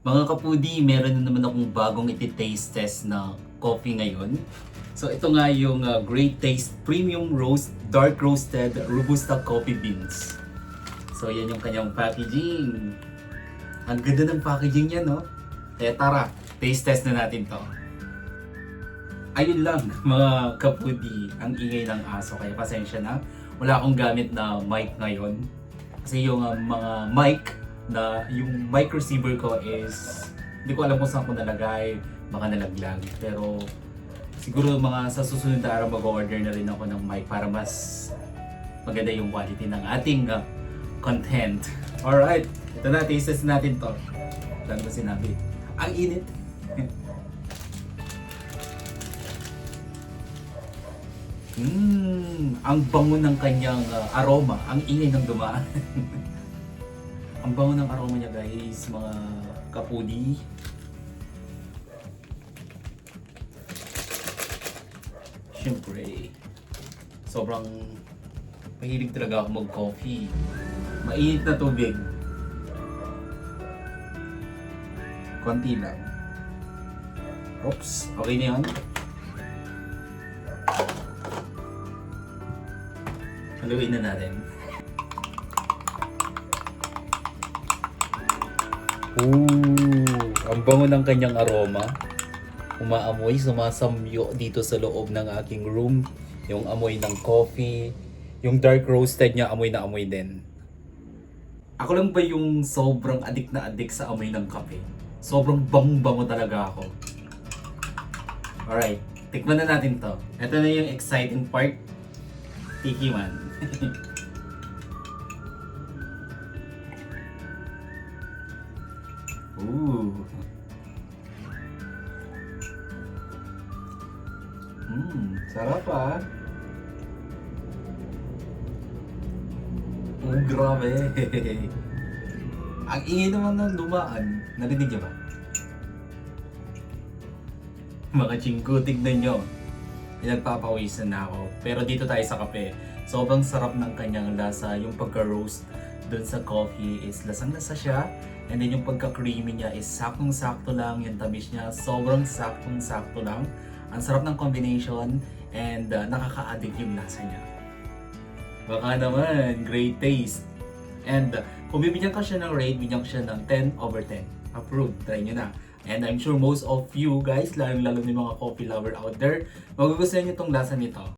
Mga kapudi, meron na naman akong bagong iti-taste test na coffee ngayon. So ito nga yung Great Taste Premium Roast Dark Roasted Robusta Coffee Beans. So yan yung kanyang packaging. Ang ganda ng packaging niya, no? Kaya tara, taste test na natin to. Ayun lang mga kapudi, ang ingay ng aso. Kaya pasensya na, wala akong gamit na mic ngayon. Kasi yung mga mic na yung mic receiver ko is hindi ko alam kung saan ko nalagay, baka nalaglag. Pero siguro mga sa susunod na araw mag-order na rin ako ng mic para mas maganda yung quality ng ating content. Alright, ito na, taste test natin to. Lalo ba sinabi? Ang init! Ang bango ng kanyang aroma, ang ingay ng dumaan. Ang bango ng aroma niya guys, mga kapudi. Siyempre, sobrang mahilig talaga ako mag-coffee. Mainit na tubig. Konti lang. Oops, okay na yan. Haluin na natin. Ang bango ng kanyang aroma. Umaamoy, sumasamyo dito sa loob ng aking room. Yung amoy ng coffee. Yung dark roasted niya, amoy na amoy din. Ako lang ba yung sobrang adik na adik sa amoy ng kape? Sobrang bango-bango talaga ako. Alright, tikman na natin to. Ito na yung exciting part. Tikiman. Ooh. Sarap ah. Oh, grabe. Ang ingay naman ng dumaan. Narinig niyo ba? Mga chingko, tignan nyo. Pinagpapawisan na ako. Pero dito tayo sa kape. Sobrang sarap ng kanyang lasa. Yung pagka-roast dun sa coffee is lasang-lasa siya. And then yung pagka-creamy niya is saktong-sakto lang. Yung tamis niya, sobrang saktong-sakto lang. Ang sarap ng combination and nakaka-addict yung lasa niya. Baka naman, great taste. And kung bibigyan ka siya ng rate, bibigyan ko siya ng 10/10. Approved, try nyo na. And I'm sure most of you guys, lalo-lalo ng mga coffee lover out there, magugustuhan nyo itong lasa nito.